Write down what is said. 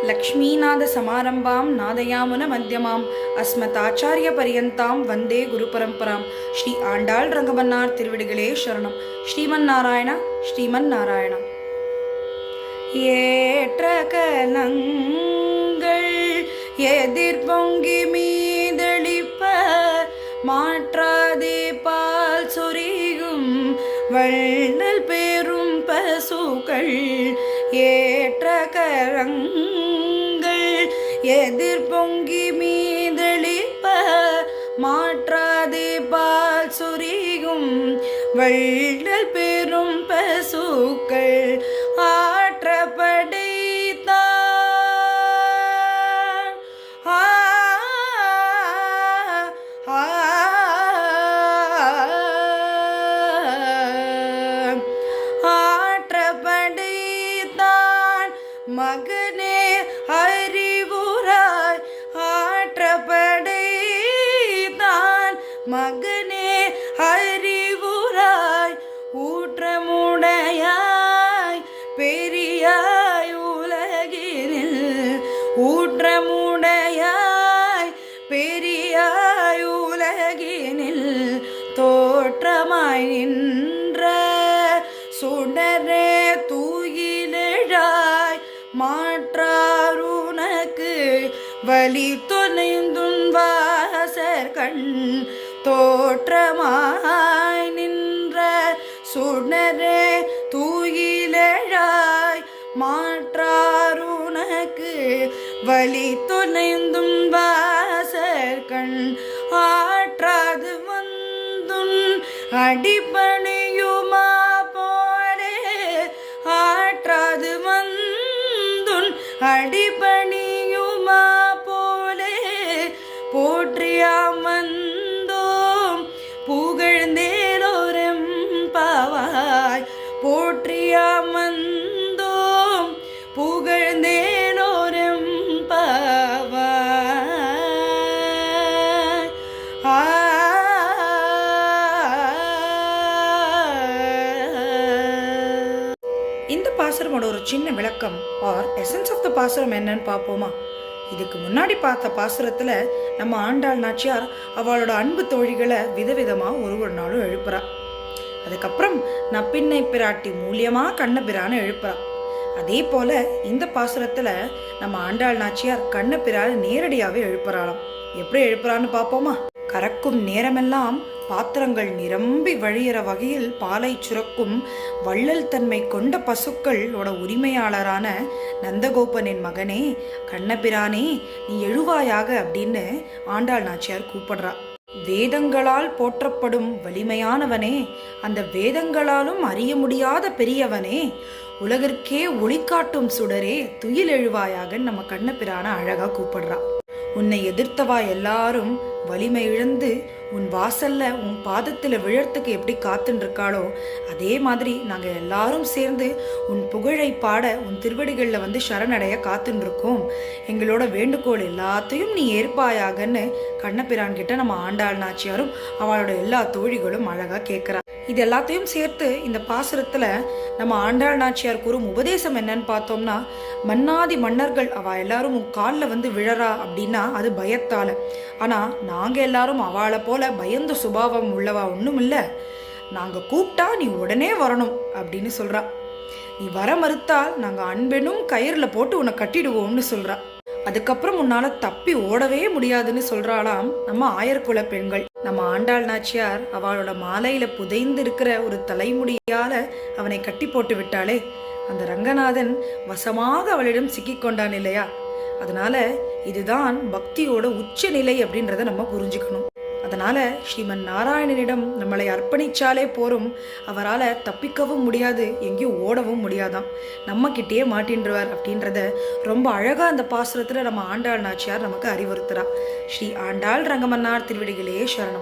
லக்ஷ்மீநாத சமாரம்பாம் நாதயாமுன மத்தியமாம் அஸ்மதாச்சாரிய பரியந்தாம் வந்தே குரு பரம்பராம். ஸ்ரீ ஆண்டாள் ரங்கமன்னார் திருவிடிகளே சரணம். ஸ்ரீமன் நாராயணா, ஸ்ரீமன் நாராயணா. ஏற்ற கலங்கள் எதிர் பொங்கி மீதளிப்ப மாற்றாதே பால் சொரியும் வள்ளல் பெரும் பசுக்கள். ஏற்ற கரங்கள் எதிர் பொங்கி மீதளிப்ப மாற்றாதே பால் சொரியும் வள்ளல் பெரும் பசுக்கள். ஆற்றப்படைத்தான் ஆற்றப்படைத்தான் மகனே அறிவுராய். ஆற்றப்படைத்தான் மகனே அறிவுராய். ஊற்றமுடையாய் பெரியாய் உலகினில். ஊற்றமுடையாய் பெரியாய் உலகினில். தோற்றமாய் நின்ற சுடரே தூயிலெழாய். மாற்றாருனக்கு வழி துணைந்துன் வாசற்கண். தோற்றமாய் நின்ற சுடரே தூயிலெழாய். மாற்றாருனக்கு வழி துணைந்தும் வாசற்கண். ஆற்றாது வந்துன் அடிபணியுமா போலே. ஆற்றாது வந்துன் அடிபணியுமா போலே. போற்றியாம் வந்தோம் புகழ்ந்தேலோரெம்பாவாய். போற்றியாம் வந்தோம் புகழ்ந்தேலோரெம்பாவாய். இந்த பாசுரமோட ஒரு சின்ன விளக்கம் ஆர் எசன்ஸ் ஆஃப் த பாசுரம் என்னன்னு பார்ப்போமா? இதுக்கு முன்னாடி பார்த்த பாசுரத்துல நம்ம ஆண்டாள் நாச்சியார் அவளோட அன்பு தோழிகளை விதவிதமா ஒரு நாளும் எழுப்புறா. அதுக்கப்புறம் நப்பின்னை பிராட்டி மூலியமா கண்ணபிரான எழுப்புறா. அதே போல இந்த பாசுரத்துல நம்ம ஆண்டாள் நாச்சியார் கண்ணபிரான நேரடியாவே எழுப்புறாளாம். எப்படி எழுப்புறான்னு பார்ப்போமா? கறக்கும் நேரமெல்லாம் பாத்திரங்கள் நிரம்பி வழியிற வகையில் பாலை சுரக்கும் வள்ளல் தன்மை கொண்ட பசுக்களோட உரிமையாளரான நந்தகோபனின் மகனே கண்ணபிரானே நீ எழுவாயாக அப்படின்னு ஆண்டாள் நாச்சியார் கூப்பிடுறா. வேதங்களால் போற்றப்படும் வலிமையானவனே, அந்த வேதங்களாலும் அறிய முடியாத பெரியவனே, உலகிற்கே ஒளிகாட்டும் சுடரே துயில் எழுவாயாக நம்ம கண்ணபிரான அழகா கூப்பிடுறா. உன்னை எதிர்த்தவா எல்லாரும் வலிமை இழந்து உன் வாசல்ல உன் பாதத்துல விழறதுக்கு எப்படி காத்துன்னு இருக்காளோ அதே மாதிரி நாங்க எல்லாரும் சேர்ந்து உன் புகழை பாட உன் திருவடிகள்ல வந்து சரணடைய காத்துன்னு இருக்கோம். எங்களோட வேண்டுகோள் எல்லாத்தையும் நீ ஏற்பாயாகன்னு கண்ணபிரான் கிட்ட நம்ம ஆண்டாள் நாச்சியாரும் அவளோட எல்லா தோழிகளும் அழகா கேட்கிறா. இது எல்லாத்தையும் சேர்த்து இந்த பாசுரத்துல நம்ம ஆண்டாள் நாச்சியார் கூறும் உபதேசம் என்னன்னு பார்த்தோம்னா, மன்னாதி மன்னர்கள் அவ எல்லாரும் உன் காலில் வந்து விழறா அப்படின்னா அது பயத்தால. ஆனா நாங்க எல்லாரும் அவளை போல பயந்த சுபாவம் உள்ளவா ஒன்றும் இல்லை. நாங்க கூப்பிட்டா நீ உடனே வரணும் அப்படின்னு சொல்றா. நீ வர மறுத்தால் நாங்க அன்பெனும் கயிறுல போட்டு உன்னை கட்டிடுவோம்னு சொல்றா. அதுக்கப்புறம் உன்னால தப்பி ஓடவே முடியாதுன்னு சொல்றாளாம் நம்ம ஆயர்குல பெண்கள். நம்ம ஆண்டாள் நாச்சியார் அவளோட மாலையில புதைந்து இருக்கிற ஒரு தலைமுடியால அவனை கட்டி போட்டு விட்டாளே, அந்த ரங்கநாதன் வசமாக அவளிடம் சிக்கிக்கொண்டான் இல்லையா? அதனால இதுதான் பக்தியோட உச்ச நிலை அப்படின்றத நம்ம புரிஞ்சுக்கணும். அதனால ஸ்ரீமன் நாராயணனிடம் நம்மளை அர்ப்பணிச்சாலே போரும், அவரால் தப்பிக்கவும் முடியாது, எங்கேயும் ஓடவும் முடியாதாம், நம்ம கிட்டேயே மாட்டின்றுவார் அப்படின்றத ரொம்ப அழகா அந்த பாசுரத்துல நம்ம ஆண்டாள் நாச்சியார் நமக்கு அறிவுறுத்துறா. ஸ்ரீ ஆண்டாள் ரங்கமன்னார் திருவிடிகளே சரணம்.